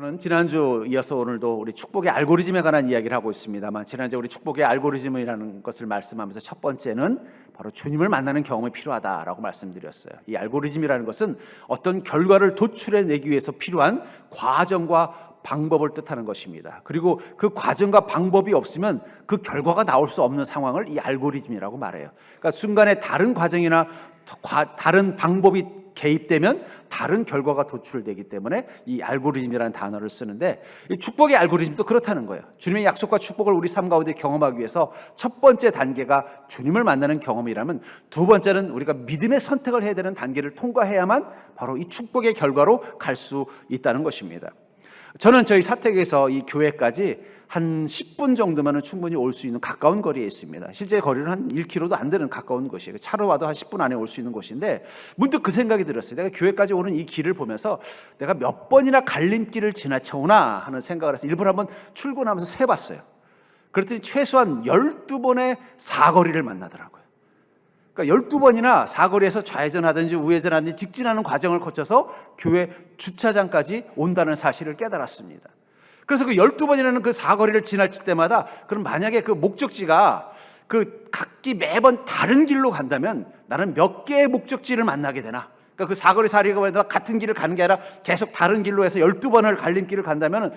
저는 지난주 이어서 오늘도 우리 축복의 알고리즘에 관한 이야기를 하고 있습니다만, 지난주 우리 축복의 알고리즘이라는 것을 말씀하면서 첫 번째는 바로 주님을 만나는 경험이 필요하다라고 말씀드렸어요. 이 알고리즘이라는 것은 어떤 결과를 도출해내기 위해서 필요한 과정과 방법을 뜻하는 것입니다. 그리고 그 과정과 방법이 없으면 그 결과가 나올 수 없는 상황을 이 알고리즘이라고 말해요. 그러니까 순간에 다른 과정이나 다른 방법이 개입되면 다른 결과가 도출되기 때문에 이 알고리즘이라는 단어를 쓰는데, 이 축복의 알고리즘도 그렇다는 거예요. 주님의 약속과 축복을 우리 삶 가운데 경험하기 위해서 첫 번째 단계가 주님을 만나는 경험이라면, 두 번째는 우리가 믿음의 선택을 해야 되는 단계를 통과해야만 바로 이 축복의 결과로 갈 수 있다는 것입니다. 저는 저희 사택에서 이 교회까지 한 10분 정도면 충분히 올 수 있는 가까운 거리에 있습니다. 실제 거리는 한 1km도 안 되는 가까운 곳이에요. 차로 와도 한 10분 안에 올 수 있는 곳인데, 문득 그 생각이 들었어요. 내가 교회까지 오는 이 길을 보면서 내가 몇 번이나 갈림길을 지나쳐오나 하는 생각을 해서 일부러 한번 출근하면서 세봤어요. 그랬더니 최소한 12번의 사거리를 만나더라고요. 그러니까 12번이나 사거리에서 좌회전하든지 우회전하든지 직진하는 과정을 거쳐서 교회 주차장까지 온다는 사실을 깨달았습니다. 그래서 그 12번이라는 그 사거리를 지날 때마다, 그럼 만약에 그 목적지가 그 각기 매번 다른 길로 간다면 나는 몇 개의 목적지를 만나게 되나? 그러니까 그 사거리 사거리가 같은 길을 가는 게 아니라 계속 다른 길로 해서 12번을 갈림길을 간다면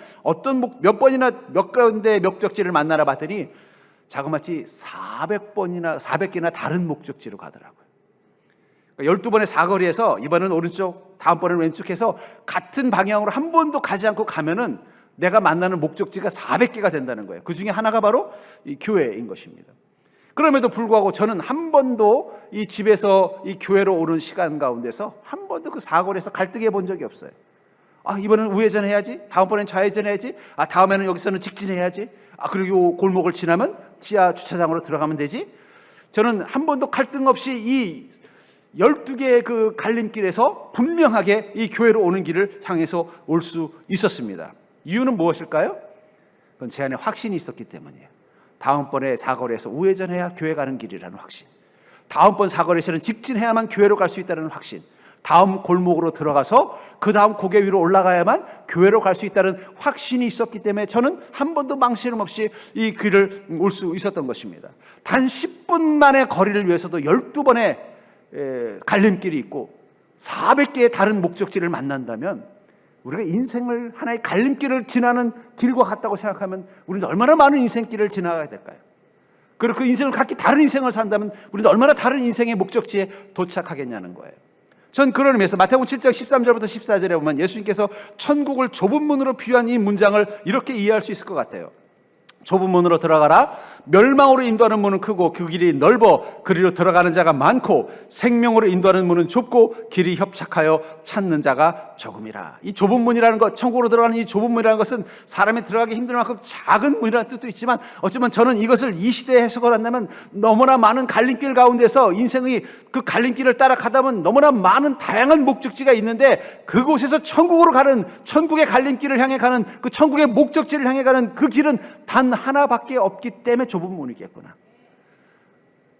몇 번이나 몇 가운데 목적지를 만나라 봤더니 자그마치 400개나 다른 목적지로 가더라고요. 그러니까 12번의 사거리에서 이번은 오른쪽, 다음번은 왼쪽 해서 같은 방향으로 한 번도 가지 않고 가면은 내가 만나는 목적지가 400개가 된다는 거예요. 그 중에 하나가 바로 이 교회인 것입니다. 그럼에도 불구하고 저는 한 번도 이 집에서 이 교회로 오는 시간 가운데서 한 번도 그 사거리에서 갈등해 본 적이 없어요. 이번엔 우회전해야지, 다음번엔 좌회전해야지, 다음에는 여기서는 직진해야지, 그리고 골목을 지나면 지하 주차장으로 들어가면 되지. 저는 한 번도 갈등 없이 이 12개의 그 갈림길에서 분명하게 이 교회로 오는 길을 향해서 올 수 있었습니다. 이유는 무엇일까요? 그건 제 안에 확신이 있었기 때문이에요. 다음번에 사거리에서 우회전해야 교회 가는 길이라는 확신, 다음번 사거리에서는 직진해야만 교회로 갈 수 있다는 확신, 다음 골목으로 들어가서 그 다음 고개 위로 올라가야만 교회로 갈 수 있다는 확신이 있었기 때문에 저는 한 번도 망설임 없이 이 길을 올 수 있었던 것입니다. 단 10분 만의 거리를 위해서도 12번의 갈림길이 있고 400개의 다른 목적지를 만난다면, 우리가 인생을 하나의 갈림길을 지나는 길과 같다고 생각하면 우리는 얼마나 많은 인생길을 지나가야 될까요? 그리고 그 인생을 각기 다른 인생을 산다면 우리는 얼마나 다른 인생의 목적지에 도착하겠냐는 거예요. 전 그런 의미에서 마태복음 7장 13절부터 14절에 보면 예수님께서 천국을 좁은 문으로 비유한 이 문장을 이렇게 이해할 수 있을 것 같아요. 좁은 문으로 들어가라. 멸망으로 인도하는 문은 크고 그 길이 넓어 그리로 들어가는 자가 많고, 생명으로 인도하는 문은 좁고 길이 협착하여 찾는 자가 적음이라. 이 좁은 문이라는 것, 천국으로 들어가는 이 좁은 문이라는 것은 사람이 들어가기 힘들 만큼 작은 문이라는 뜻도 있지만, 어쩌면 저는 이것을 이 시대에 해석을 한다면 너무나 많은 갈림길 가운데서 인생의 그 갈림길을 따라 가다 보면 너무나 많은 다양한 목적지가 있는데, 그곳에서 천국으로 가는, 천국의 갈림길을 향해 가는, 그 천국의 목적지를 향해 가는 그 길은 단 하나밖에 없기 때문에 좁은 문이겠구나.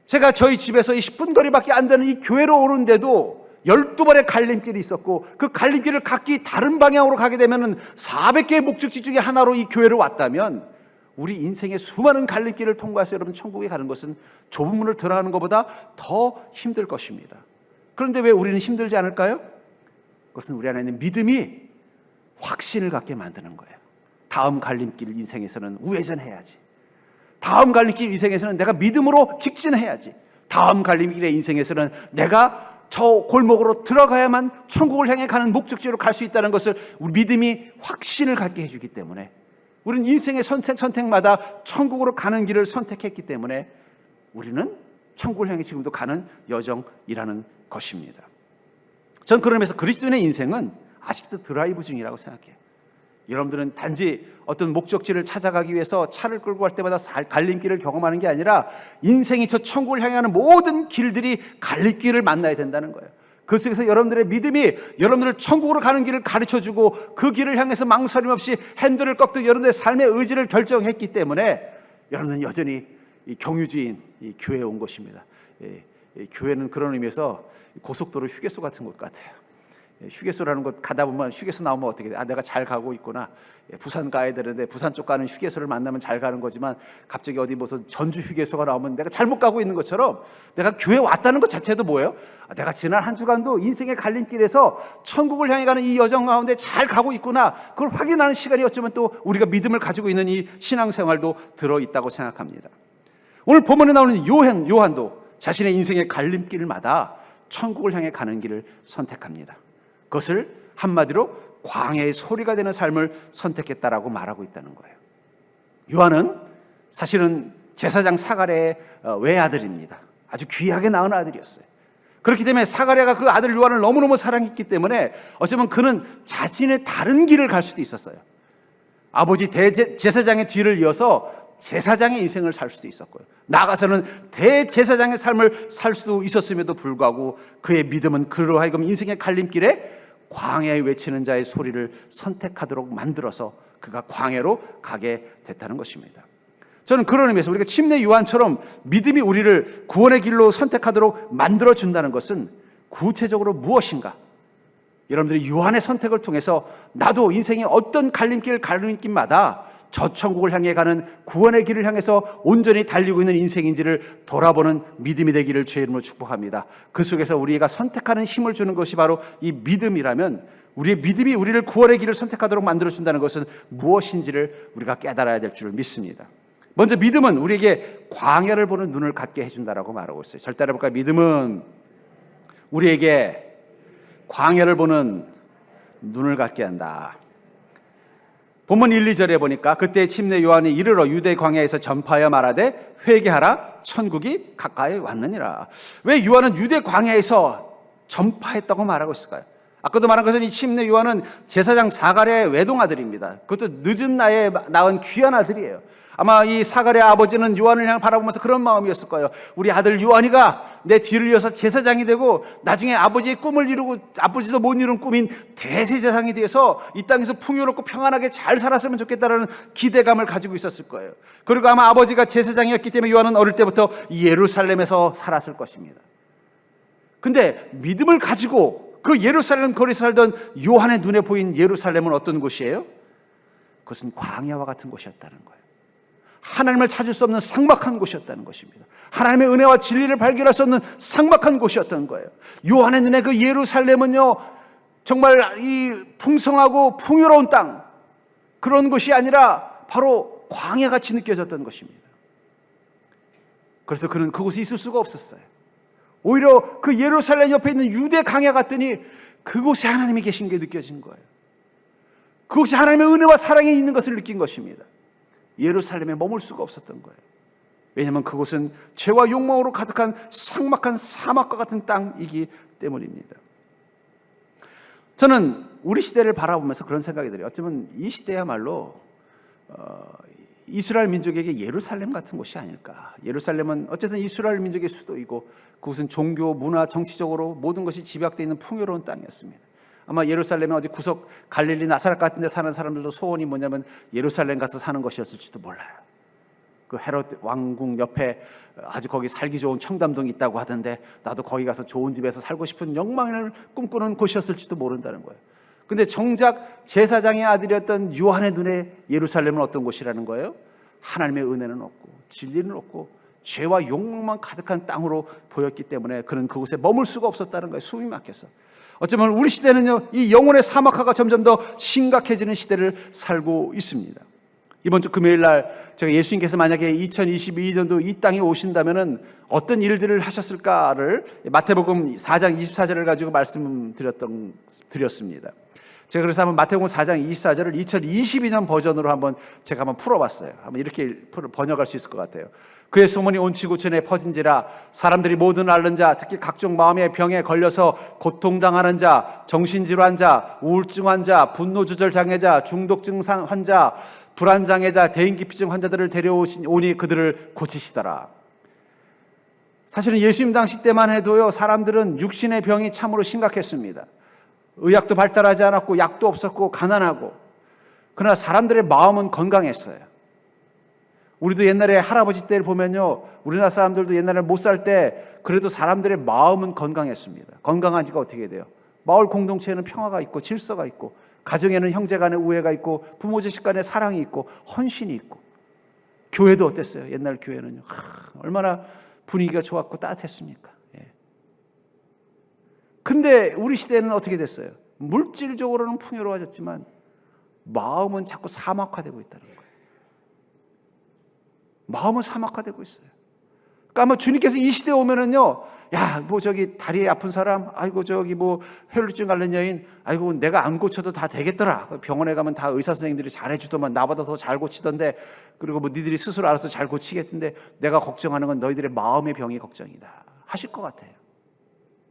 제가 저희 집에서 이 10분 거리밖에 안 되는 이 교회로 오는데도 12번의 갈림길이 있었고, 그 갈림길을 각기 다른 방향으로 가게 되면 400개의 목적지 중에 하나로 이 교회를 왔다면, 우리 인생의 수많은 갈림길을 통과해서 여러분 천국에 가는 것은 좁은 문을 들어가는 것보다 더 힘들 것입니다. 그런데 왜 우리는 힘들지 않을까요? 그것은 우리 안에 있는 믿음이 확신을 갖게 만드는 거예요. 다음 갈림길 인생에서는 우회전해야지, 다음 갈림길 인생에서는 내가 믿음으로 직진해야지, 다음 갈림길의 인생에서는 내가 저 골목으로 들어가야만 천국을 향해 가는 목적지로 갈 수 있다는 것을 우리 믿음이 확신을 갖게 해주기 때문에, 우리는 인생의 선택마다 천국으로 가는 길을 선택했기 때문에 우리는 천국을 향해 지금도 가는 여정이라는 것입니다. 전 그런 의미에서 그리스도인의 인생은 아직도 드라이브 중이라고 생각해요. 여러분들은 단지 어떤 목적지를 찾아가기 위해서 차를 끌고 갈 때마다 갈림길을 경험하는 게 아니라, 인생이 저 천국을 향하는 모든 길들이 갈림길을 만나야 된다는 거예요. 그 속에서 여러분들의 믿음이 여러분들을 천국으로 가는 길을 가르쳐주고, 그 길을 향해서 망설임 없이 핸들을 꺾듯 여러분들의 삶의 의지를 결정했기 때문에 여러분은 여전히 이 경유지인 이 교회에 온 것입니다. 이 교회는 그런 의미에서 고속도로 휴게소 같은 곳 같아요. 휴게소라는 곳 가다 보면 휴게소 나오면 어떻게 돼? 내가 잘 가고 있구나. 부산 가야 되는데 부산 쪽 가는 휴게소를 만나면 잘 가는 거지만 갑자기 어디 무슨 전주 휴게소가 나오면 내가 잘못 가고 있는 것처럼 내가 교회 왔다는 것 자체도 뭐예요? 내가 지난 한 주간도 인생의 갈림길에서 천국을 향해 가는 이 여정 가운데 잘 가고 있구나. 그걸 확인하는 시간이 어쩌면 또 우리가 믿음을 가지고 있는 이 신앙생활도 들어있다고 생각합니다. 오늘 본문에 나오는 요한도 자신의 인생의 갈림길마다 천국을 향해 가는 길을 선택합니다. 그것을 한마디로 광야의 소리가 되는 삶을 선택했다라고 말하고 있다는 거예요. 요한은 사실은 제사장 사가랴의 외아들입니다. 아주 귀하게 낳은 아들이었어요. 그렇기 때문에 사가랴가 그 아들 요한을 너무너무 사랑했기 때문에 어쩌면 그는 자신의 다른 길을 갈 수도 있었어요. 아버지 제사장의 뒤를 이어서 제사장의 인생을 살 수도 있었고요. 나아가서는 대제사장의 삶을 살 수도 있었음에도 불구하고 그의 믿음은 그로 하여금 인생의 갈림길에 광야에 외치는 자의 소리를 선택하도록 만들어서 그가 광야로 가게 됐다는 것입니다. 저는 그런 의미에서 우리가 침례 요한처럼 믿음이 우리를 구원의 길로 선택하도록 만들어준다는 것은 구체적으로 무엇인가? 여러분들이 요한의 선택을 통해서 나도 인생의 어떤 갈림길마다 저 천국을 향해 가는 구원의 길을 향해서 온전히 달리고 있는 인생인지를 돌아보는 믿음이 되기를 주의 이름으로 축복합니다. 그 속에서 우리가 선택하는 힘을 주는 것이 바로 이 믿음이라면 우리의 믿음이 우리를 구원의 길을 선택하도록 만들어준다는 것은 무엇인지를 우리가 깨달아야 될 줄 믿습니다. 먼저 믿음은 우리에게 광야를 보는 눈을 갖게 해준다라고 말하고 있어요. 절 따라해볼까요? 믿음은 우리에게 광야를 보는 눈을 갖게 한다. 본문 1, 2절에 보니까 그때 침례 요한이 이르러 유대 광야에서 전파하여 말하되 회개하라 천국이 가까이 왔느니라. 왜 요한은 유대 광야에서 전파했다고 말하고 있을까요? 아까도 말한 것은 이 침례 요한은 제사장 사가랴의 외동아들입니다. 그것도 늦은 나이에 낳은 귀한 아들이에요. 아마 이 사가랴 아버지는 요한을 향해 바라보면서 그런 마음이었을 거예요. 우리 아들 요한이가 내 뒤를 이어서 제사장이 되고 나중에 아버지의 꿈을 이루고 아버지도 못 이룬 꿈인 대제사장이 되어서 이 땅에서 풍요롭고 평안하게 잘 살았으면 좋겠다라는 기대감을 가지고 있었을 거예요. 그리고 아마 아버지가 제사장이었기 때문에 요한은 어릴 때부터 예루살렘에서 살았을 것입니다. 근데 믿음을 가지고 그 예루살렘 거리에서 살던 요한의 눈에 보인 예루살렘은 어떤 곳이에요? 그것은 광야와 같은 곳이었다는 거예요. 하나님을 찾을 수 없는 삭막한 곳이었다는 것입니다. 하나님의 은혜와 진리를 발견할 수 없는 삭막한 곳이었던 거예요. 요한의 눈에 그 예루살렘은요, 정말 이 풍성하고 풍요로운 땅, 그런 곳이 아니라 바로 광야같이 느껴졌던 것입니다. 그래서 그는 그곳에 있을 수가 없었어요. 오히려 그 예루살렘 옆에 있는 유대 광야 갔더니 그곳에 하나님이 계신 게 느껴진 거예요. 그곳이 하나님의 은혜와 사랑이 있는 것을 느낀 것입니다. 예루살렘에 머물 수가 없었던 거예요. 왜냐하면 그곳은 죄와 욕망으로 가득한 삭막한 사막과 같은 땅이기 때문입니다. 저는 우리 시대를 바라보면서 그런 생각이 들어요. 어쩌면 이 시대야말로 이스라엘 민족에게 예루살렘 같은 곳이 아닐까. 예루살렘은 어쨌든 이스라엘 민족의 수도이고 그곳은 종교, 문화, 정치적으로 모든 것이 집약되어 있는 풍요로운 땅이었습니다. 아마 예루살렘의 어디 구석 갈릴리 나사렛 같은 데 사는 사람들도 소원이 뭐냐면 예루살렘 가서 사는 것이었을지도 몰라요. 그 헤롯 왕궁 옆에 아주 거기 살기 좋은 청담동이 있다고 하던데 나도 거기 가서 좋은 집에서 살고 싶은 욕망을 꿈꾸는 곳이었을지도 모른다는 거예요. 근데 정작 제사장의 아들이었던 요한의 눈에 예루살렘은 어떤 곳이라는 거예요? 하나님의 은혜는 없고 진리는 없고 죄와 욕망만 가득한 땅으로 보였기 때문에 그는 그곳에 머물 수가 없었다는 거예요. 숨이 막혀서. 어쩌면 우리 시대는요, 이 영혼의 사막화가 점점 더 심각해지는 시대를 살고 있습니다. 이번 주 금요일 날 제가 예수님께서 만약에 2022년도 이 땅에 오신다면은 어떤 일들을 하셨을까를 마태복음 4장 24절을 가지고 말씀드렸습니다. 제가 그래서 한번 마태복음 4장 24절을 2022년 버전으로 제가 한번 풀어봤어요. 한번 이렇게 번역할 수 있을 것 같아요. 그의 소문이 온 지구촌에 퍼진지라 사람들이 모든 앓는 자, 특히 각종 마음의 병에 걸려서 고통당하는 자, 정신질환 자, 우울증 환자, 분노조절 장애자, 중독증 환자, 불안장애자, 대인기피증 환자들을 데려오니 그들을 고치시더라. 사실은 예수님 당시 때만 해도요, 사람들은 육신의 병이 참으로 심각했습니다. 의학도 발달하지 않았고 약도 없었고 가난하고, 그러나 사람들의 마음은 건강했어요. 우리도 옛날에 할아버지 때를 보면요, 우리나라 사람들도 옛날에 못 살 때 그래도 사람들의 마음은 건강했습니다. 건강한 지가 어떻게 돼요? 마을 공동체에는 평화가 있고 질서가 있고 가정에는 형제 간의 우애가 있고 부모 자식 간의 사랑이 있고 헌신이 있고 교회도 어땠어요? 옛날 교회는요. 얼마나 분위기가 좋았고 따뜻했습니까? 예. 근데 우리 시대는 어떻게 됐어요? 물질적으로는 풍요로워졌지만 마음은 자꾸 사막화되고 있다는 거예요. 마음은 사막화되고 있어요. 그러니까 아마 주님께서 이 시대에 오면은요, 야, 뭐 저기 다리에 아픈 사람, 아이고 저기 뭐 혈루증 앓는 여인, 아이고 내가 안 고쳐도 다 되겠더라. 병원에 가면 다 의사 선생님들이 잘해주더만 나보다 더 잘 고치던데, 그리고 뭐 니들이 스스로 알아서 잘 고치겠던데 내가 걱정하는 건 너희들의 마음의 병이 걱정이다 하실 것 같아요.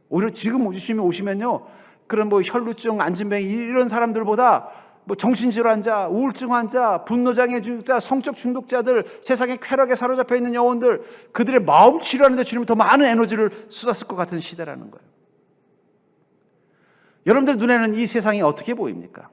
오히려 지금 오시면요, 그런 뭐 혈루증, 안진병 이런 사람들보다 뭐 정신질환자, 우울증 환자, 분노장애 중독자, 성적 중독자들, 세상의 쾌락에 사로잡혀 있는 영혼들, 그들의 마음 치료하는 데 주님은 더 많은 에너지를 쏟았을 것 같은 시대라는 거예요. 여러분들 눈에는 이 세상이 어떻게 보입니까?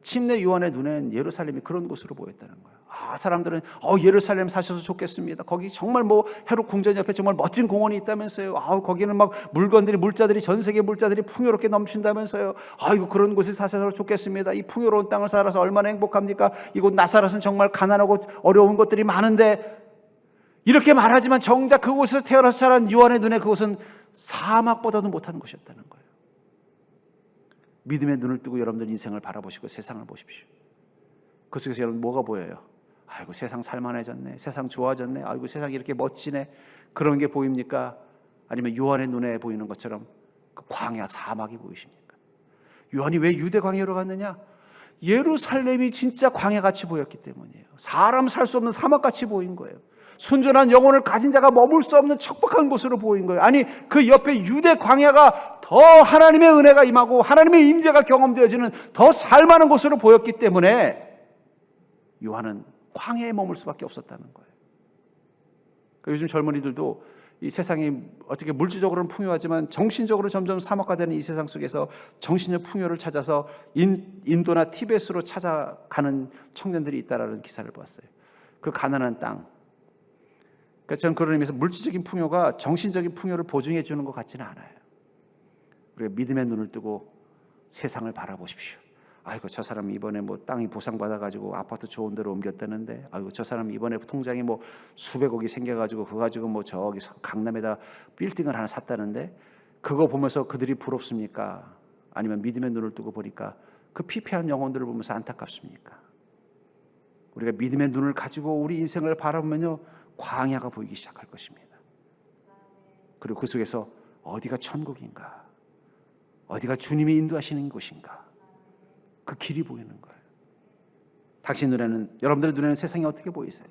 침례 요한의 눈에는 예루살렘이 그런 곳으로 보였다는 거예요. 사람들은 예루살렘 사셔서 좋겠습니다. 거기 정말 뭐 헤롯 궁전 옆에 정말 멋진 공원이 있다면서요. 거기는 막 물자들이 전 세계 물자들이 풍요롭게 넘친다면서요. 아이고 그런 곳에 사셔서 좋겠습니다. 이 풍요로운 땅을 살아서 얼마나 행복합니까? 이곳 나사렛은 정말 가난하고 어려운 것들이 많은데, 이렇게 말하지만 정작 그곳에서 태어나서 자란 요한의 눈에 그곳은 사막보다도 못한 곳이었다는 거예요. 믿음의 눈을 뜨고 여러분들 인생을 바라보시고 세상을 보십시오. 그 속에서 여러분 뭐가 보여요? 아이고 세상 살만해졌네, 세상 좋아졌네, 아이고 세상이 이렇게 멋지네, 그런 게 보입니까? 아니면 요한의 눈에 보이는 것처럼 그 광야 사막이 보이십니까? 요한이 왜 유대 광야로 갔느냐? 예루살렘이 진짜 광야같이 보였기 때문이에요. 사람 살 수 없는 사막같이 보인 거예요. 순전한 영혼을 가진 자가 머물 수 없는 척박한 곳으로 보인 거예요. 아니 그 옆에 유대 광야가 더 하나님의 은혜가 임하고 하나님의 임재가 경험되어지는 더 살만한 곳으로 보였기 때문에 요한은 광야에 머물 수밖에 없었다는 거예요. 그러니까 요즘 젊은이들도 이 세상이 어떻게 물질적으로는 풍요하지만 정신적으로 점점 사막화되는 이 세상 속에서 정신적 풍요를 찾아서 인도나 티베트로 찾아가는 청년들이 있다라는 기사를 봤어요. 그 가난한 땅. 그러니까 저는 그런 의미에서 물질적인 풍요가 정신적인 풍요를 보증해 주는 것 같지는 않아요. 우리가 믿음의 눈을 뜨고 세상을 바라보십시오. 아이고 저 사람 이번에 뭐 땅이 보상받아가지고 아파트 좋은 데로 옮겼다는데, 아이고 저 사람 이번에 통장에 뭐 수백억이 생겨가지고 그거 가지고 뭐 저기 강남에다 빌딩을 하나 샀다는데, 그거 보면서 그들이 부럽습니까? 아니면 믿음의 눈을 뜨고 보니까 그 피폐한 영혼들을 보면서 안타깝습니까? 우리가 믿음의 눈을 가지고 우리 인생을 바라보면요, 광야가 보이기 시작할 것입니다. 그리고 그 속에서 어디가 천국인가, 어디가 주님이 인도하시는 곳인가, 그 길이 보이는 거예요. 당신 눈에는, 여러분들의 눈에는 세상이 어떻게 보이세요?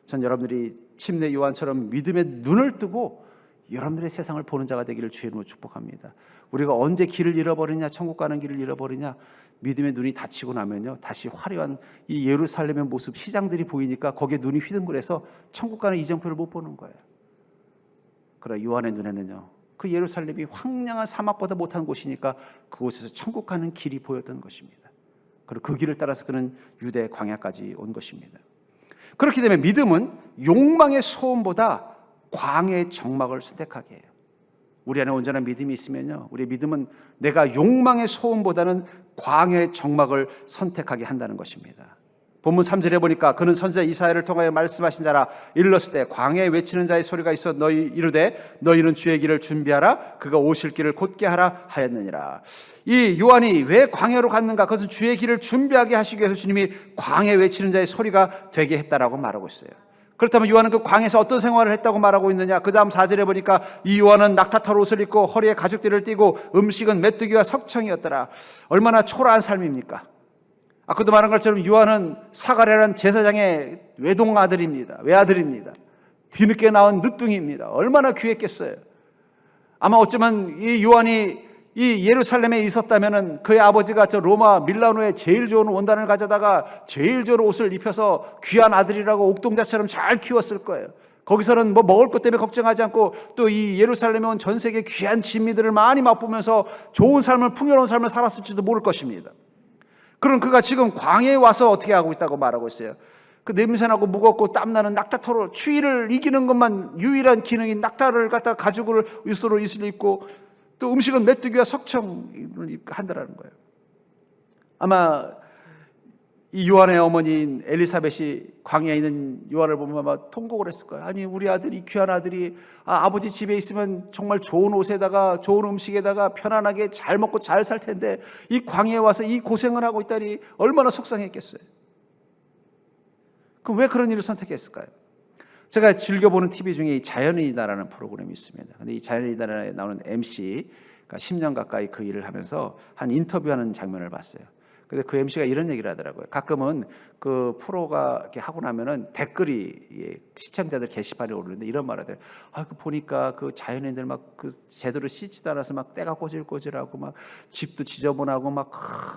전 여러분들이 침례 요한처럼 믿음의 눈을 뜨고 여러분들의 세상을 보는 자가 되기를 주의 이름으로 축복합니다. 우리가 언제 길을 잃어버리냐, 천국 가는 길을 잃어버리냐, 믿음의 눈이 닫히고 나면요, 다시 화려한 이 예루살렘의 모습, 시장들이 보이니까 거기에 눈이 휘둥그레서 천국 가는 이정표를 못 보는 거예요. 그러나 요한의 눈에는요, 그 예루살렘이 황량한 사막보다 못한 곳이니까 그곳에서 천국 가는 길이 보였던 것입니다. 그리고 그 길을 따라서 그는 유대 광야까지 온 것입니다. 그렇기 때문에 믿음은 욕망의 소원보다 광야의 정막을 선택하게 해요. 우리 안에 온전한 믿음이 있으면요, 우리의 믿음은 내가 욕망의 소원보다는 광야의 정막을 선택하게 한다는 것입니다. 본문 3절에 보니까 그는 선지자 이사야를 통하여 말씀하신 자라. 일렀을 때 광야에 외치는 자의 소리가 있어 너희 이르되 너희는 주의 길을 준비하라, 그가 오실 길을 곧게 하라 하였느니라. 이 요한이 왜 광야로 갔는가? 그것은 주의 길을 준비하게 하시기 위해서 주님이 광야에 외치는 자의 소리가 되게 했다라고 말하고 있어요. 그렇다면 요한은 그 광야에서 어떤 생활을 했다고 말하고 있느냐? 그 다음 4절에 보니까 이 요한은 낙타털 옷을 입고 허리에 가죽띠를 띠고 음식은 메뚜기와 석청이었더라. 얼마나 초라한 삶입니까? 아까도 말한 것처럼 요한은 사가랴라는 제사장의 외동아들입니다. 외아들입니다. 뒤늦게 나온 늦둥이입니다. 얼마나 귀했겠어요. 아마 어쩌면 이 요한이 이 예루살렘에 있었다면 그의 아버지가 저 로마 밀라노에 제일 좋은 원단을 가져다가 제일 좋은 옷을 입혀서 귀한 아들이라고 옥동자처럼 잘 키웠을 거예요. 거기서는 뭐 먹을 것 때문에 걱정하지 않고 또 이 예루살렘에 온 전 세계 귀한 진미들을 많이 맛보면서 좋은 삶을, 풍요로운 삶을 살았을지도 모를 것입니다. 그럼 그가 지금 광야에 와서 어떻게 하고 있다고 말하고 있어요. 그 냄새나고 무겁고 땀나는 낙타털로 추위를 이기는 것만 유일한 기능인 낙타를 갖다 가죽을 윗으로 입고 또 음식은 메뚜기와 석청을 한다라는 거예요. 아마 이 요한의 어머니인 엘리사벳이 광야에 있는 요한을 보면 아마 통곡을 했을 거예요. 아니 우리 아들, 이 귀한 아들이 아버지 집에 있으면 정말 좋은 옷에다가 좋은 음식에다가 편안하게 잘 먹고 잘 살 텐데 이 광야에 와서 이 고생을 하고 있다니 얼마나 속상했겠어요. 그럼 왜 그런 일을 선택했을까요? 제가 즐겨보는 TV 중에 이 자연인이다라는 프로그램이 있습니다. 근데 이 자연인이다에 나오는 MC가 10년 가까이 그 일을 하면서 한 인터뷰하는 장면을 봤어요. 근데 그 MC가 이런 얘기를 하더라고요. 가끔은 그 프로가 이렇게 하고 나면은 댓글이 시청자들 게시판에 오르는데 이런 말을 하더라고요. 그 보니까 그 자연인들 막 그 제대로 씻지도 않아서 막 때가 꼬질꼬질하고 막 집도 지저분하고 막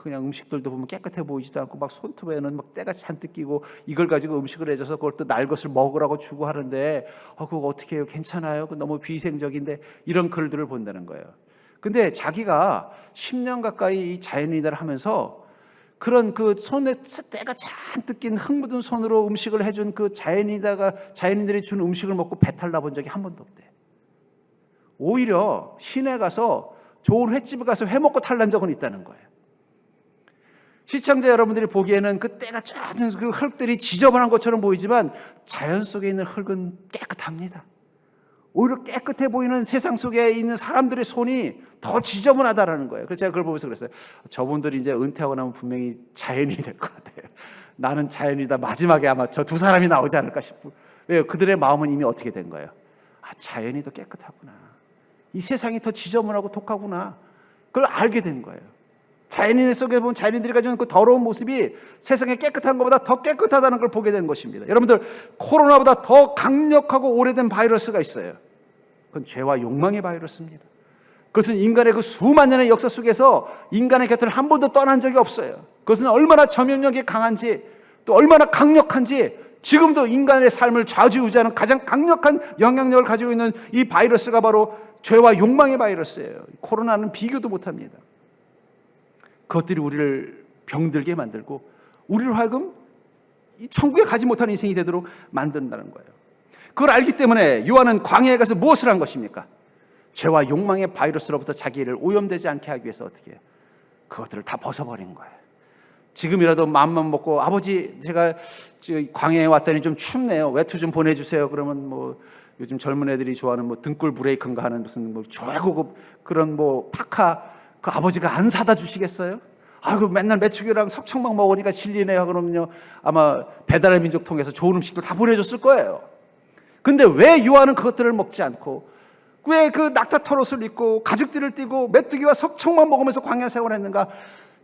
그냥 음식들도 보면 깨끗해 보이지도 않고 막 손톱에는 막 때가 잔뜩 끼고 이걸 가지고 음식을 해줘서 그걸 또 날 것을 먹으라고 주고 하는데 그거 어떻게 해요? 괜찮아요? 그 너무 비위생적인데 이런 글들을 본다는 거예요. 근데 자기가 10년 가까이 이 자연인들을 하면서 그런 그 손에 때가 잔뜩 낀 흙 묻은 손으로 음식을 해준 그 자연인들이 준 음식을 먹고 배탈 나본 적이 한 번도 없대. 오히려 시내 가서 좋은 횟집에 가서 회 먹고 탈난 적은 있다는 거예요. 시청자 여러분들이 보기에는 그 때가 쫙든 그 흙들이 지저분한 것처럼 보이지만 자연 속에 있는 흙은 깨끗합니다. 오히려 깨끗해 보이는 세상 속에 있는 사람들의 손이 더 지저분하다라는 거예요. 그래서 제가 그걸 보면서 그랬어요. 저분들이 이제 은퇴하고 나면 분명히 자연인이 될 것 같아요. 나는 자연이다. 마지막에 아마 저 두 사람이 나오지 않을까 싶고. 왜요? 그들의 마음은 이미 어떻게 된 거예요? 자연이 더 깨끗하구나. 이 세상이 더 지저분하고 독하구나. 그걸 알게 된 거예요. 자연인 속에 보면 자연인들이 가지고 있는 그 더러운 모습이 세상에 깨끗한 것보다 더 깨끗하다는 걸 보게 된 것입니다. 여러분들, 코로나보다 더 강력하고 오래된 바이러스가 있어요. 그건 죄와 욕망의 바이러스입니다. 그것은 인간의 그 수만 년의 역사 속에서 인간의 곁을 한 번도 떠난 적이 없어요. 그것은 얼마나 전염력이 강한지 또 얼마나 강력한지 지금도 인간의 삶을 좌지우지하는 가장 강력한 영향력을 가지고 있는 이 바이러스가 바로 죄와 욕망의 바이러스예요. 코로나는 비교도 못합니다. 그것들이 우리를 병들게 만들고 우리로 하여금 이 천국에 가지 못하는 인생이 되도록 만든다는 거예요. 그걸 알기 때문에 요한은 광야에 가서 무엇을 한 것입니까? 죄와 욕망의 바이러스로부터 자기를 오염되지 않게 하기 위해서 어떻게 해요? 그것들을 다 벗어버린 거예요. 지금이라도 마음만 먹고 아버지 제가 광야에 왔더니 좀 춥네요. 외투 좀 보내주세요. 그러면 뭐 요즘 젊은 애들이 좋아하는 뭐 등골 브레이크인가 하는 무슨 뭐 최고급 그런 뭐 파카 그 아버지가 안 사다 주시겠어요? 아이고 맨날 메추기랑 석청만 먹으니까 질리네요. 그러면요 아마 배달의 민족 통해서 좋은 음식들 다 보내줬을 거예요. 근데 왜 요한은 그것들을 먹지 않고 왜 그 낙타 털옷을 입고 가죽띠를 띠고 메뚜기와 석청만 먹으면서 광야 생활을 했는가?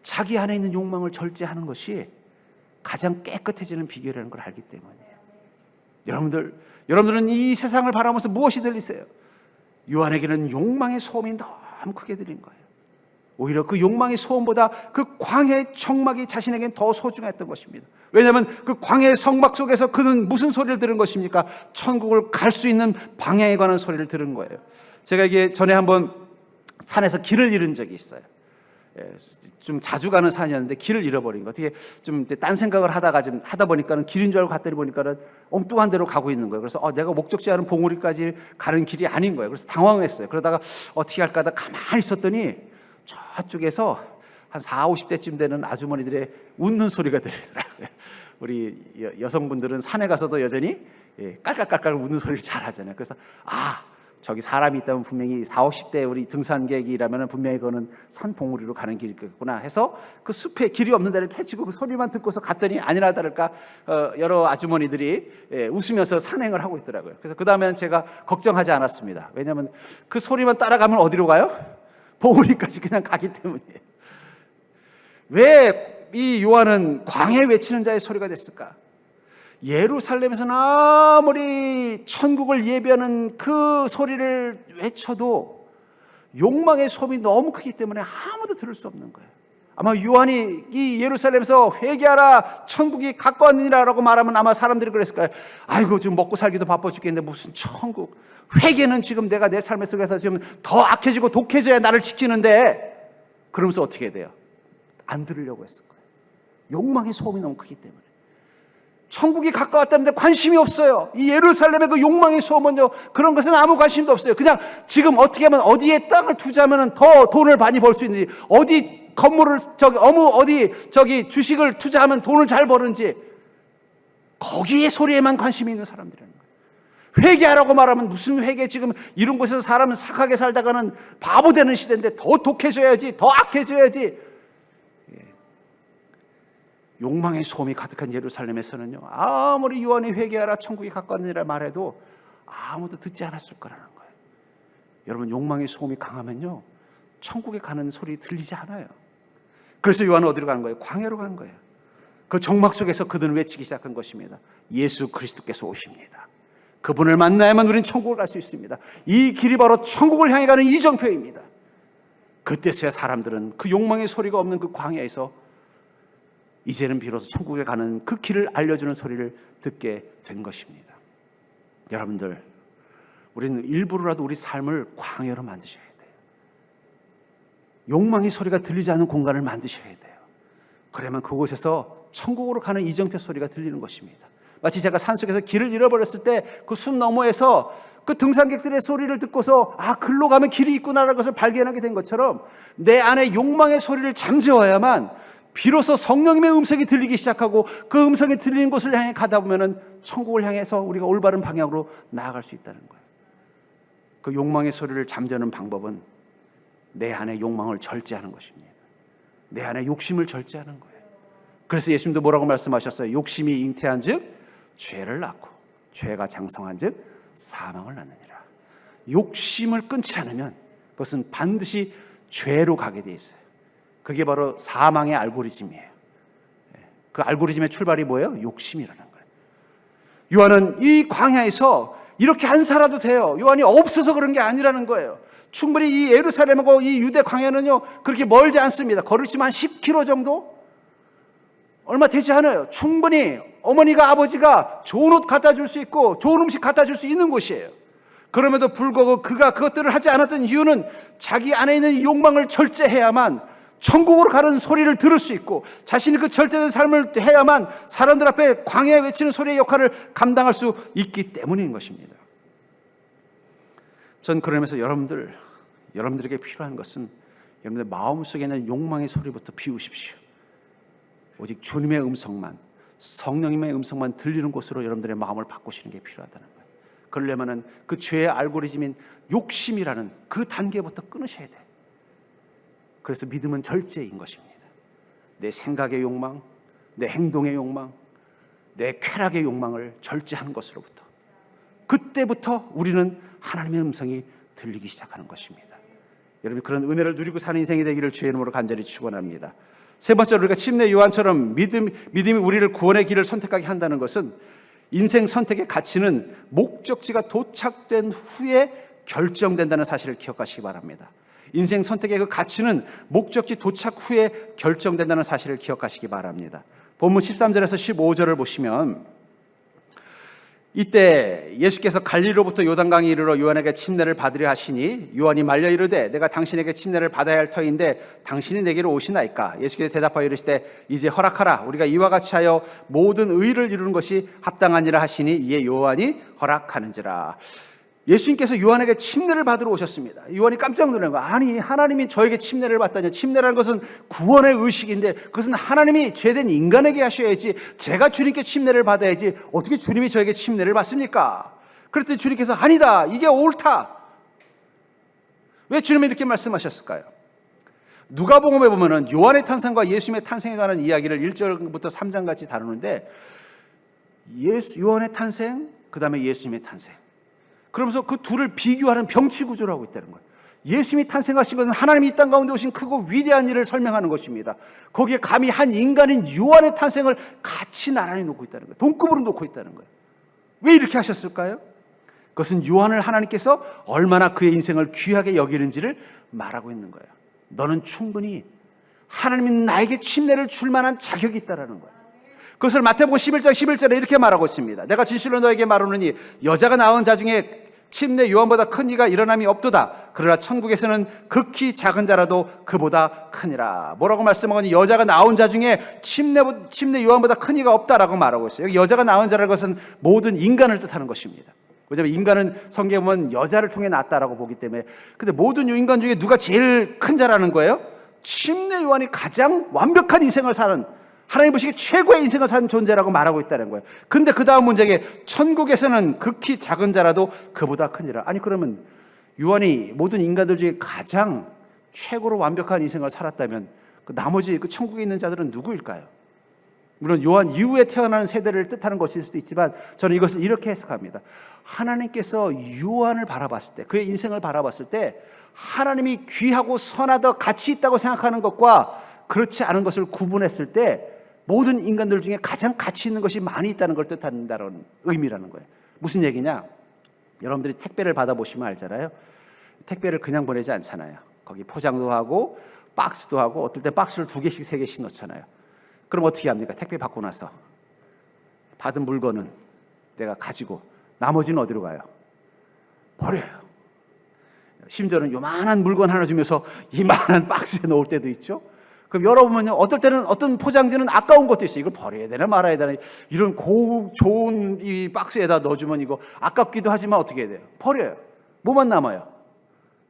자기 안에 있는 욕망을 절제하는 것이 가장 깨끗해지는 비결이라는 걸 알기 때문이에요. 여러분들은 이 세상을 바라보면서 무엇이 들리세요? 요한에게는 욕망의 소음이 너무 크게 들린 거예요. 오히려 그 욕망의 소음보다 그 광야의 청막이 자신에게는 더 소중했던 것입니다. 왜냐하면 그 광야의 성막 속에서 그는 무슨 소리를 들은 것입니까? 천국을 갈 수 있는 방향에 관한 소리를 들은 거예요. 제가 이게 전에 한번 산에서 길을 잃은 적이 있어요. 좀 자주 가는 산이었는데 길을 잃어버린 거. 어떻게 좀 딴 생각을 하다 보니까는 길인 줄 알고 갔더니 보니까는 엉뚱한 데로 가고 있는 거예요. 그래서 내가 목적지 않은 봉우리까지 가는 길이 아닌 거예요. 그래서 당황했어요. 그러다가 어떻게 할까 하다 가만히 있었더니 저쪽에서 한 40, 50대쯤 되는 아주머니들의 웃는 소리가 들리더라고요. 우리 여성분들은 산에 가서도 여전히 깔깔깔깔 웃는 소리를 잘 하잖아요. 그래서 저기 사람이 있다면 분명히 40, 50대 우리 등산객이라면 분명히 그거는 산 봉우리로 가는 길이겠구나 해서 그 숲에 길이 없는 데를 캐치고 그 소리만 듣고서 갔더니 아니나 다를까 여러 아주머니들이 웃으면서 산행을 하고 있더라고요. 그래서 그 다음에는 제가 걱정하지 않았습니다. 왜냐하면 그 소리만 따라가면 어디로 가요? 봉우리까지 그냥 가기 때문이에요. 왜 이 요한은 광야에 외치는 자의 소리가 됐을까? 예루살렘에서는 아무리 천국을 예비하는 그 소리를 외쳐도 욕망의 소음이 너무 크기 때문에 아무도 들을 수 없는 거예요. 아마 요한이 이 예루살렘에서 회개하라 천국이 가까웠느니라 라고 말하면 아마 사람들이 그랬을 거예요. 아이고 지금 먹고 살기도 바빠 죽겠는데 무슨 천국. 회개는 지금 내가 내 삶 속에서 지금 더 악해지고 독해져야 나를 지키는데 그러면서 어떻게 해야 돼요? 안 들으려고 했을 거예요. 욕망의 소음이 너무 크기 때문에. 천국이 가까웠다는데 관심이 없어요. 이 예루살렘의 그 욕망의 소원은요, 그런 것은 아무 관심도 없어요. 그냥 지금 어떻게 하면 어디에 땅을 투자하면 더 돈을 많이 벌 수 있는지, 어디 건물을 어디 주식을 투자하면 돈을 잘 버는지, 거기에 소리에만 관심이 있는 사람들이라는 거예요. 회개하라고 말하면 무슨 회개, 지금 이런 곳에서 사람은 착하게 살다가는 바보 되는 시대인데 더 독해져야지, 더 악해져야지. 욕망의 소음이 가득한 예루살렘에서는요, 아무리 요한이 회개하라 천국이 가까웠느니라 말해도 아무도 듣지 않았을 거라는 거예요. 여러분, 욕망의 소음이 강하면요, 천국에 가는 소리 들리지 않아요. 그래서 요한은 어디로 가는 거예요? 광야로 간 거예요. 그 정막 속에서 그들은 외치기 시작한 것입니다. 예수 그리스도께서 오십니다. 그분을 만나야만 우리는 천국을 갈 수 있습니다. 이 길이 바로 천국을 향해 가는 이정표입니다. 그때서야 사람들은 그 욕망의 소리가 없는 그 광야에서 이제는 비로소 천국에 가는 그 길을 알려주는 소리를 듣게 된 것입니다. 여러분들, 우리는 일부러라도 우리 삶을 광야로 만드셔야 돼요. 욕망의 소리가 들리지 않는 공간을 만드셔야 돼요. 그러면 그곳에서 천국으로 가는 이정표 소리가 들리는 것입니다. 마치 제가 산속에서 길을 잃어버렸을 때 그 숲 너머에서 그 등산객들의 소리를 듣고서 글로 가면 길이 있구나라는 것을 발견하게 된 것처럼, 내 안에 욕망의 소리를 잠재워야만 비로소 성령님의 음성이 들리기 시작하고, 그 음성이 들리는 곳을 향해 가다 보면은 천국을 향해서 우리가 올바른 방향으로 나아갈 수 있다는 거예요. 그 욕망의 소리를 잠재우는 방법은 내 안에 욕망을 절제하는 것입니다. 내 안에 욕심을 절제하는 거예요. 그래서 예수님도 뭐라고 말씀하셨어요? 욕심이 잉태한 즉 죄를 낳고, 죄가 장성한 즉 사망을 낳느니라. 욕심을 끊지 않으면 그것은 반드시 죄로 가게 돼 있어요. 그게 바로 사망의 알고리즘이에요. 그 알고리즘의 출발이 뭐예요? 욕심이라는 거예요. 요한은 이 광야에서 이렇게 안 살아도 돼요. 요한이 없어서 그런 게 아니라는 거예요. 충분히 이 예루살렘하고 이 유대 광야는요, 그렇게 멀지 않습니다. 걸으시면 한 10km 정도? 얼마 되지 않아요. 충분히 어머니가, 아버지가 좋은 옷 갖다 줄 수 있고 좋은 음식 갖다 줄 수 있는 곳이에요. 그럼에도 불구하고 그가 그것들을 하지 않았던 이유는 자기 안에 있는 욕망을 절제해야만 천국으로 가는 소리를 들을 수 있고, 자신이 그 절대된 삶을 해야만 사람들 앞에 광야에 외치는 소리의 역할을 감당할 수 있기 때문인 것입니다. 전 그러면서 여러분들에게 필요한 것은 여러분들 마음속에 있는 욕망의 소리부터 비우십시오. 오직 주님의 음성만, 성령님의 음성만 들리는 곳으로 여러분들의 마음을 바꾸시는 게 필요하다는 거예요. 그러려면은 그 죄의 알고리즘인 욕심이라는 그 단계부터 끊으셔야 돼요. 그래서 믿음은 절제인 것입니다. 내 생각의 욕망, 내 행동의 욕망, 내 쾌락의 욕망을 절제하는 것으로부터, 그때부터 우리는 하나님의 음성이 들리기 시작하는 것입니다. 여러분, 그런 은혜를 누리고 사는 인생이 되기를 주의 이름으로 간절히 축원합니다. 세 번째로, 우리가 침례 요한처럼 믿음이 우리를 구원의 길을 선택하게 한다는 것은, 인생 선택의 가치는 목적지가 도착된 후에 결정된다는 사실을 기억하시기 바랍니다. 인생 선택의 그 가치는 목적지 도착 후에 결정된다는 사실을 기억하시기 바랍니다. 본문 13절에서 15절을 보시면, 이때 예수께서 갈릴리로부터 요단강에 이르러 요한에게 침례를 받으려 하시니 요한이 말려 이르되 내가 당신에게 침례를 받아야 할 터인데 당신이 내게로 오시나이까? 예수께서 대답하여 이르시되 이제 허락하라. 우리가 이와 같이 하여 모든 의를 이루는 것이 합당하니라 하시니 이에 요한이 허락하는지라. 예수님께서 요한에게 침례를 받으러 오셨습니다. 요한이 깜짝 놀란 거예요. 아니, 하나님이 저에게 침례를 받다니. 침례라는 것은 구원의 의식인데 그것은 하나님이 죄된 인간에게 하셔야지, 제가 주님께 침례를 받아야지 어떻게 주님이 저에게 침례를 받습니까? 그랬더니 주님께서 아니다, 이게 옳다. 왜 주님이 이렇게 말씀하셨을까요? 누가복음에 보면은 요한의 탄생과 예수님의 탄생에 관한 이야기를 1절부터 3장까지 다루는데, 요한의 탄생, 그 다음에 예수님의 탄생, 그러면서 그 둘을 비교하는 병치 구조를 하고 있다는 거예요. 예수님이 탄생하신 것은 하나님이 이 땅 가운데 오신 크고 위대한 일을 설명하는 것입니다. 거기에 감히 한 인간인 요한의 탄생을 같이 나란히 놓고 있다는 거예요. 동급으로 놓고 있다는 거예요. 왜 이렇게 하셨을까요? 그것은 요한을 하나님께서 얼마나 그의 인생을 귀하게 여기는지를 말하고 있는 거예요. 너는 충분히 하나님이 나에게 침례를 줄 만한 자격이 있다는 거예요. 그것을 마태복음 11장 11절에 이렇게 말하고 있습니다. 내가 진실로 너에게 말하노니 여자가 낳은 자 중에 침내 요한보다 큰 이가 일어남이 없도다. 그러나 천국에서는 극히 작은 자라도 그보다 크니라. 뭐라고 말씀하거니 여자가 낳은 자 중에 침내 요한보다 큰 이가 없다라고 말하고 있어요. 여기 여자가 낳은 자라는 것은 모든 인간을 뜻하는 것입니다. 왜냐하면 인간은 성경에 보면 여자를 통해 낳았다라고 보기 때문에. 근데 모든 인간 중에 누가 제일 큰 자라는 거예요? 침내 요한이 가장 완벽한 인생을 사는, 하나님 보시기에 최고의 인생을 사는 존재라고 말하고 있다는 거예요. 근데 그 다음 문장에 천국에서는 극히 작은 자라도 그보다 크니라. 아니 그러면 요한이 모든 인간들 중에 가장 최고로 완벽한 인생을 살았다면 그 나머지 그 천국에 있는 자들은 누구일까요? 물론 요한 이후에 태어나는 세대를 뜻하는 것일 수도 있지만 저는 이것을 이렇게 해석합니다. 하나님께서 요한을 바라봤을 때, 그의 인생을 바라봤을 때 하나님이 귀하고 선하다 가치 있다고 생각하는 것과 그렇지 않은 것을 구분했을 때 모든 인간들 중에 가장 가치 있는 것이 많이 있다는 걸 뜻한다는 의미라는 거예요. 무슨 얘기냐? 여러분들이 택배를 받아보시면 알잖아요. 택배를 그냥 보내지 않잖아요. 거기 포장도 하고 박스도 하고 어떨 때 박스를 2개씩 3개씩 넣잖아요. 그럼 어떻게 합니까? 택배 받고 나서 받은 물건은 내가 가지고 나머지는 어디로 가요? 버려요. 심지어는 요만한 물건 하나 주면서 이만한 박스에 넣을 때도 있죠. 그럼 여러분은요, 어떨 때는 어떤 포장지는 아까운 것도 있어요. 이걸 버려야 되나 말아야 되나, 이런 좋은 이 박스에다 넣어주면 이거 아깝기도 하지만 어떻게 해야 돼요? 버려요. 뭐만 남아요?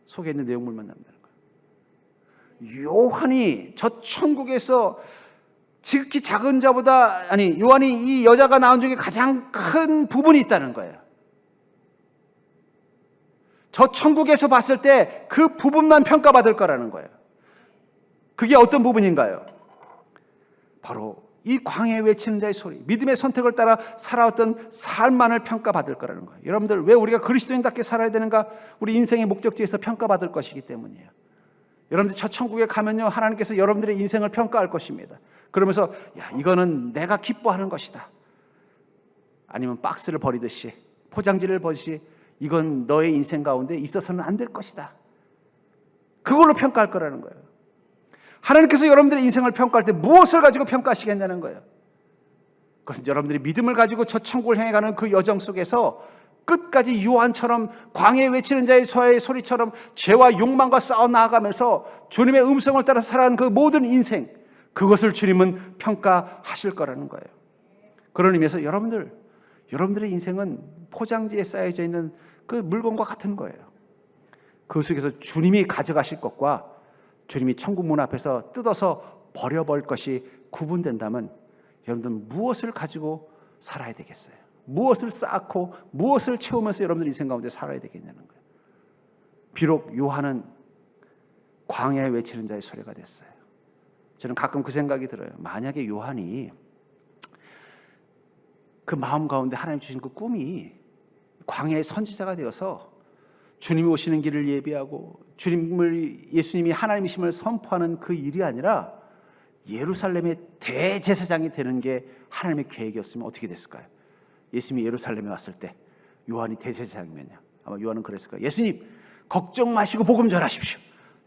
속에 있는 내용물만 남는다는 거예요. 요한이 저 천국에서 지극히 작은 자보다, 요한이 이 여자가 낳은 중에 가장 큰 부분이 있다는 거예요. 저 천국에서 봤을 때 그 부분만 평가받을 거라는 거예요. 그게 어떤 부분인가요? 바로 이 광야에 외치는 자의 소리, 믿음의 선택을 따라 살아왔던 삶만을 평가받을 거라는 거예요. 여러분들, 왜 우리가 그리스도인답게 살아야 되는가? 우리 인생의 목적지에서 평가받을 것이기 때문이에요. 여러분들 저 천국에 가면요, 하나님께서 여러분들의 인생을 평가할 것입니다. 그러면서 야, 이거는 내가 기뻐하는 것이다. 아니면 박스를 버리듯이, 포장지를 버리듯이 이건 너의 인생 가운데 있어서는 안 될 것이다. 그걸로 평가할 거라는 거예요. 하나님께서 여러분들의 인생을 평가할 때 무엇을 가지고 평가하시겠냐는 거예요. 그것은 여러분들이 믿음을 가지고 저 천국을 향해 가는 그 여정 속에서 끝까지 요한처럼 광야에 외치는 자의 소리처럼 죄와 욕망과 싸워 나아가면서 주님의 음성을 따라 살아가는 그 모든 인생, 그것을 주님은 평가하실 거라는 거예요. 그런 의미에서 여러분들의 인생은 포장지에 쌓여져 있는 그 물건과 같은 거예요. 그 속에서 주님이 가져가실 것과 주님이 천국 문 앞에서 뜯어서 버려버릴 것이 구분된다면 여러분들은 무엇을 가지고 살아야 되겠어요? 무엇을 쌓고 무엇을 채우면서 여러분들 인생 가운데 살아야 되겠냐는 거예요. 비록 요한은 광야에 외치는 자의 소리가 됐어요. 저는 가끔 그 생각이 들어요. 만약에 요한이 그 마음 가운데 하나님 주신 그 꿈이 광야의 선지자가 되어서 주님이 오시는 길을 예비하고 예수님이 하나님이심을 선포하는 그 일이 아니라 예루살렘의 대제사장이 되는 게 하나님의 계획이었으면 어떻게 됐을까요? 예수님이 예루살렘에 왔을 때 요한이 대제사장이면요, 아마 요한은 그랬을 거예요. 예수님 걱정 마시고 복음 전하십시오.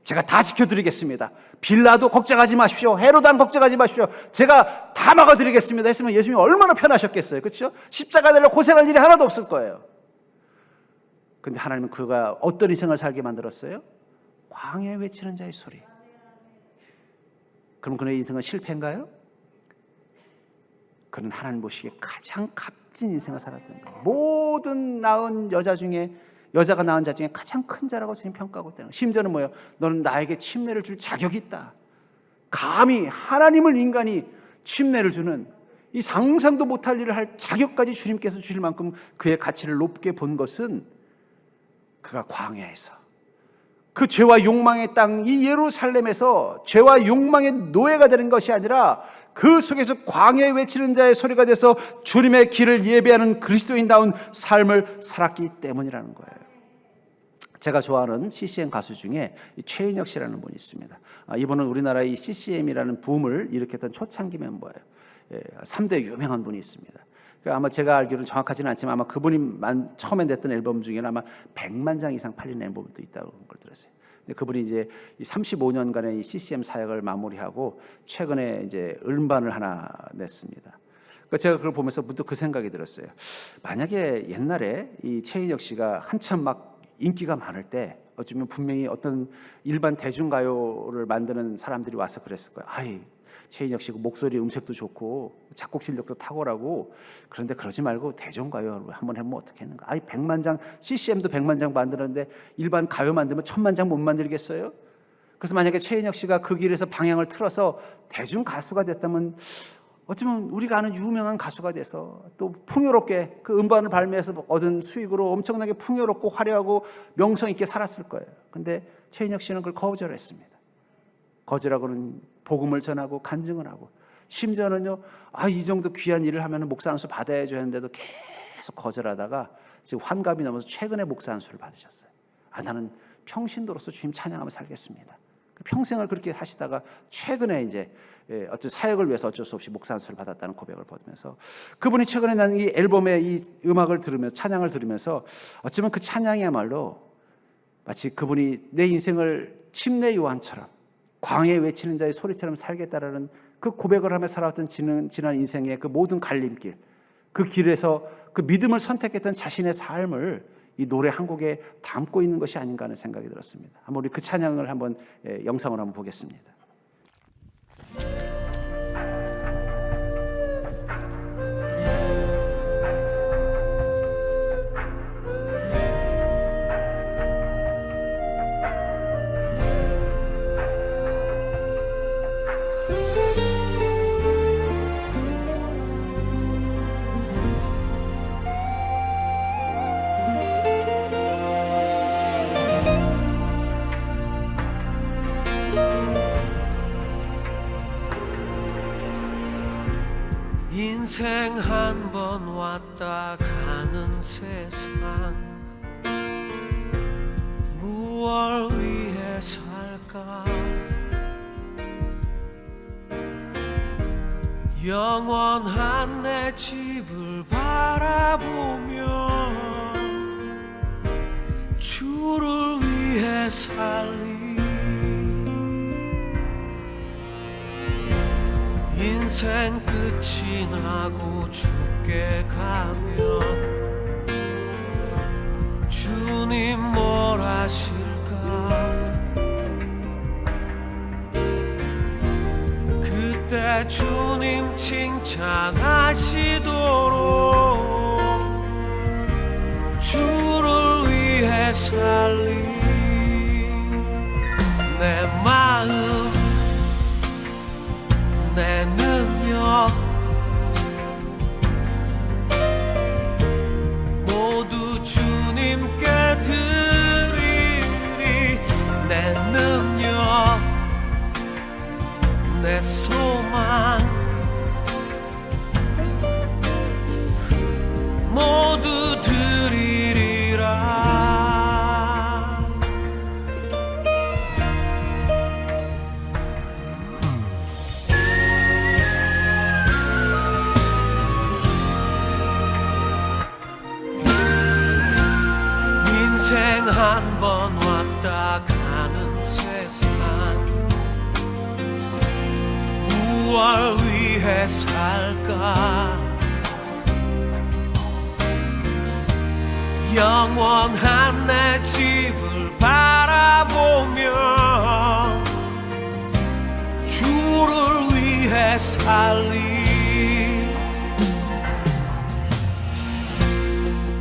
제가 다 지켜드리겠습니다. 빌라도 걱정하지 마십시오. 헤로단 걱정하지 마십시오. 제가 다 막아드리겠습니다 했으면 예수님이 얼마나 편하셨겠어요. 그렇죠? 십자가 달려 고생할 일이 하나도 없을 거예요. 근데 하나님은 그가 어떤 인생을 살게 만들었어요? 광야에 외치는 자의 소리. 그럼 그의 인생은 실패인가요? 그는 하나님 보시기에 가장 값진 인생을 살았던 거예요. 모든 여자가 낳은 자 중에 가장 큰 자라고 주님 평가하고 있다는 거예요. 심지어는 뭐예요? 너는 나에게 침례를 줄 자격이 있다. 감히 하나님을 인간이 침례를 주는 이 상상도 못할 일을 할 자격까지 주님께서 주실 만큼 그의 가치를 높게 본 것은 그가 광야에서 그 죄와 욕망의 땅, 이 예루살렘에서 죄와 욕망의 노예가 되는 것이 아니라 그 속에서 광야에 외치는 자의 소리가 돼서 주님의 길을 예배하는 그리스도인다운 삶을 살았기 때문이라는 거예요. 제가 좋아하는 CCM 가수 중에 최인혁 씨라는 분이 있습니다. 이분은 우리나라의 CCM이라는 붐을 일으켰던 초창기 멤버예요. 3대 유명한 분이 있습니다. 아마 제가 알기로는 정확하지는 않지만 아마 그분이 처음에 냈던 앨범 중에는 아마 100만 장 이상 팔린 앨범도 있다고 걸 들었어요. 근데 그분이 이제 35년간의 이 CCM 사역을 마무리하고 최근에 이제 음반을 하나 냈습니다. 그러니까 제가 그걸 보면서 문득 그 생각이 들었어요. 만약에 옛날에 이 최인혁 씨가 한참 막 인기가 많을 때 어쩌면 분명히 어떤 일반 대중가요를 만드는 사람들이 와서 그랬을 거예요. 아이, 최인혁 씨 목소리 음색도 좋고 작곡 실력도 탁월하고, 그런데 그러지 말고 대중가요 한번 해보면 어떻겠는가. 아이, 100만 장, CCM도 100만 장 만드는데 일반 가요 만들면 1000만 장 못 만들겠어요? 그래서 만약에 최인혁 씨가 그 길에서 방향을 틀어서 대중 가수가 됐다면 어쩌면 우리가 아는 유명한 가수가 돼서 또 풍요롭게 그 음반을 발매해서 얻은 수익으로 엄청나게 풍요롭고 화려하고 명성 있게 살았을 거예요. 근데 최인혁 씨는 그걸 거절했습니다. 거절하고는 복음을 전하고 간증을 하고, 심지어는요, 이 정도 귀한 일을 하면 목사 안수 받아야죠 했는데도 계속 거절하다가 지금 환갑이 넘어서 최근에 목사 안수를 받으셨어요. 나는 평신도로서 주님 찬양하며 살겠습니다. 평생을 그렇게 하시다가 최근에 이제 어떤 사역을 위해서 어쩔 수 없이 목사 안수를 받았다는 고백을 받으면서, 그분이 최근에 난 이 앨범의 이 음악을 들으면서, 찬양을 들으면서 어쩌면 그 찬양이야말로 마치 그분이 내 인생을 침례 요한처럼 광야에 외치는 자의 소리처럼 살겠다라는 그 고백을 하며 살아왔던 지난 인생의 그 모든 갈림길, 그 길에서 그 믿음을 선택했던 자신의 삶을 이 노래 한 곡에 담고 있는 것이 아닌가 하는 생각이 들었습니다. 한번 우리 그 찬양을 한번 영상으로 한번 보겠습니다. 인생 한 번 왔다 가는 세상, 무얼 위해 살까? 영원한 내 집을 바라보며 주를 위해 살리. 인생 끝이 나고 죽게 가면 주님 뭘 하실까? 그때 주님 칭찬하시도록 주를 위해 살리. 내 마음, 내 능력 모두 주님께 드리리. 내 능력, 내 소망 모두 드리리라. 인생 한 번 왔다 가는 세상, 무얼 위해 살까? 영원한 내 집을 바라보며 주를 위해 살리.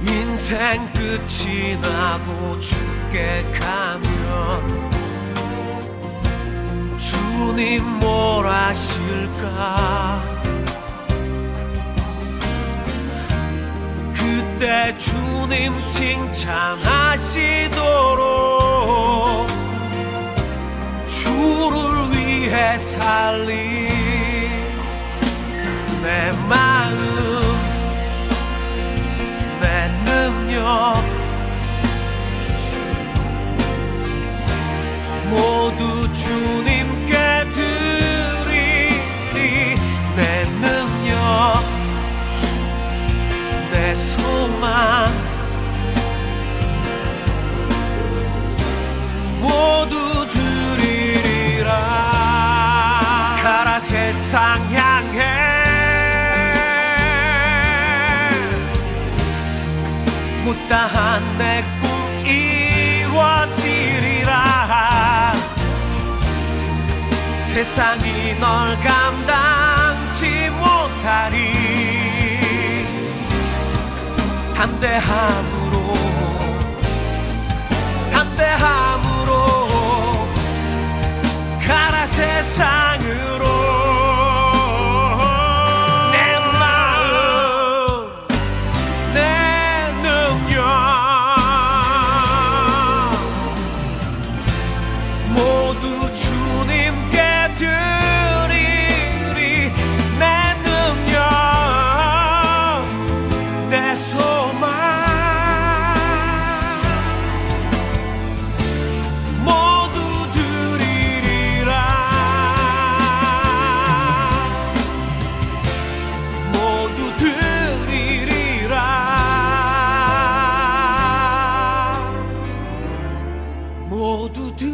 인생 끝이 나고 죽게 가면 주님 뭘 하실까? 그때 주님 칭찬하시도록 주를 위해 살리. 내 마음, 내 능력 모두 주님께 드리리. 내 능력, 내 소망 모두 드리리라. 가라 세상 향해 다한 내 꿈 이루어지리라. 세상이 널 감당치 못하리. 담대함으로 가라 세상으로. 내 마음 내 능력 모두 주님께 드리리. 내 능력 내 소망 모두 드리리라. 모두 드리리라. 모두 드리리라.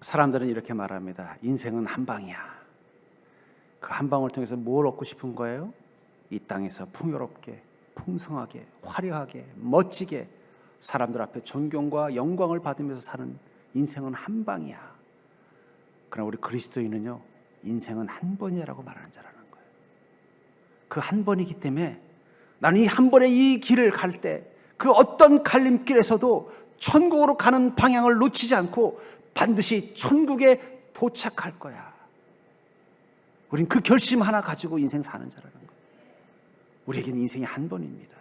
사람들은 이렇게 말합니다. 인생은 한 방이야. 그 한 방을 통해서 뭘 얻고 싶은 거예요? 이 땅에서 풍요롭게, 풍성하게, 화려하게, 멋지게 사람들 앞에 존경과 영광을 받으면서 사는 인생은 한 방이야. 그러나 우리 그리스도인은요, 인생은 한 번이라고 말하는 자라는 거예요. 그 한 번이기 때문에 나는 이 한 번의 이 길을 갈 때 그 어떤 갈림길에서도 천국으로 가는 방향을 놓치지 않고 반드시 천국에 도착할 거야. 우린 그 결심 하나 가지고 인생 사는 자라는 거예요. 우리에게는 인생이 한 번입니다.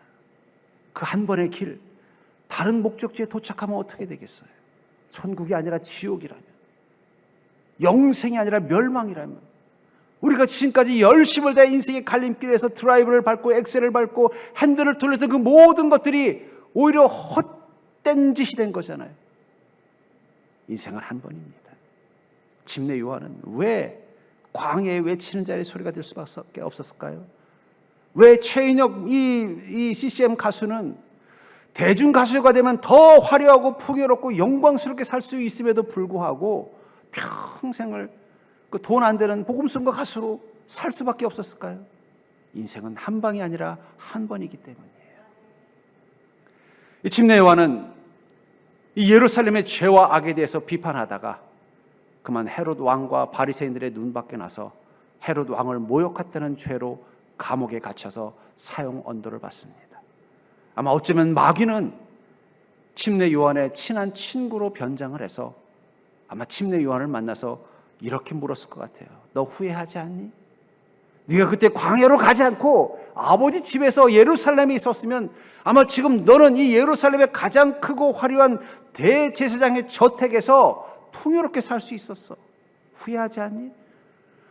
그 한 번의 길, 다른 목적지에 도착하면 어떻게 되겠어요? 천국이 아니라 지옥이라면, 영생이 아니라 멸망이라면, 우리가 지금까지 열심을 다해 인생의 갈림길에서 드라이브를 밟고 엑셀을 밟고 핸들을 돌렸던 그 모든 것들이 오히려 헛된 짓이 된 거잖아요. 인생은 한 번입니다. 침례 요한은 왜 광야에 외치는 자의 소리가 될 수밖에 없었을까요? 왜 최인혁 이 CCM 가수는 대중 가수가 되면 더 화려하고 풍요롭고 영광스럽게 살 수 있음에도 불구하고 평생을 그 돈 안 되는 복음성가 가수로 살 수밖에 없었을까요? 인생은 한 방이 아니라 한 번이기 때문이에요. 이 침례 요한은 이 예루살렘의 죄와 악에 대해서 비판하다가 그만 헤롯 왕과 바리새인들의 눈밖에 나서 헤롯 왕을 모욕했다는 죄로 감옥에 갇혀서 사형 언도를 받습니다. 아마 어쩌면 마귀는 침례 요한의 친한 친구로 변장을 해서 아마 침례 요한을 만나서 이렇게 물었을 것 같아요. 너 후회하지 않니? 네가 그때 광야로 가지 않고 아버지 집에서 예루살렘에 있었으면 아마 지금 너는 이 예루살렘의 가장 크고 화려한 대제사장의 저택에서 풍요롭게 살 수 있었어. 후회하지 않니?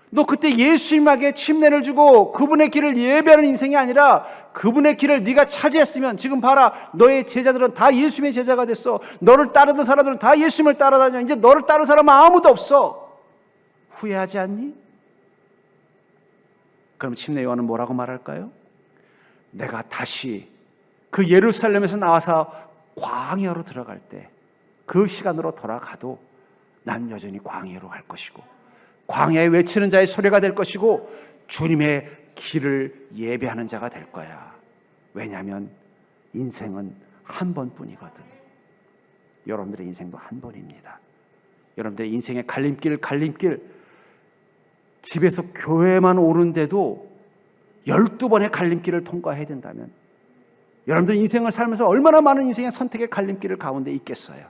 너 그때 예수님에게 침례를 주고 그분의 길을 예배하는 인생이 아니라 그분의 길을 네가 차지했으면 지금 봐라, 너의 제자들은 다 예수님의 제자가 됐어. 너를 따르던 사람들은 다 예수님을 따라다녀. 이제 너를 따르는 사람은 아무도 없어. 후회하지 않니? 그럼 침례 요한은 뭐라고 말할까요? 내가 다시 그 예루살렘에서 나와서 광야로 들어갈 때 그 시간으로 돌아가도 난 여전히 광야로 갈 것이고 광야에 외치는 자의 소리가 될 것이고 주님의 길을 예배하는 자가 될 거야. 왜냐하면 인생은 한 번뿐이거든. 여러분들의 인생도 한 번입니다. 여러분들의 인생의 갈림길 집에서 교회만 오는데도 12번의 갈림길을 통과해야 된다면 여러분들 인생을 살면서 얼마나 많은 인생의 선택의 갈림길을 가운데 있겠어요.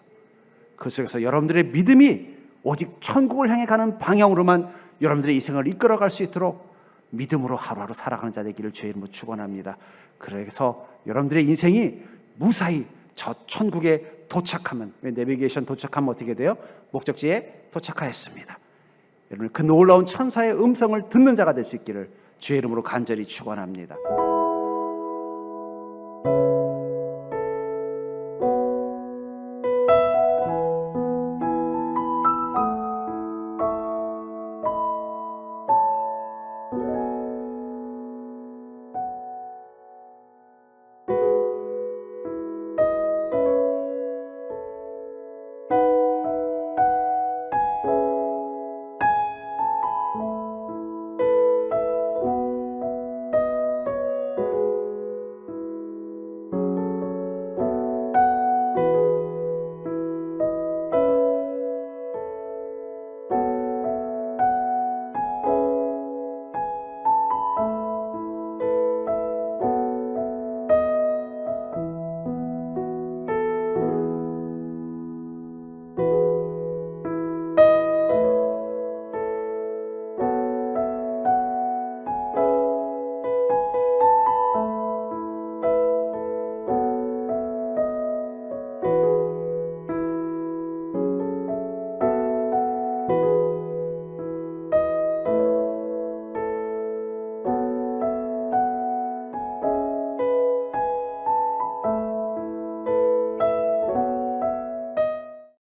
그 속에서 여러분들의 믿음이 오직 천국을 향해 가는 방향으로만 여러분들의 인생을 이끌어갈 수 있도록 믿음으로 하루하루 살아가는 자 되기를 주의 이름으로 축원합니다. 그래서 여러분들의 인생이 무사히 저 천국에 도착하면, 내비게이션 도착하면 어떻게 돼요? 목적지에 도착하였습니다. 여러분 그 놀라운 천사의 음성을 듣는 자가 될 수 있기를 주의 이름으로 간절히 축원합니다.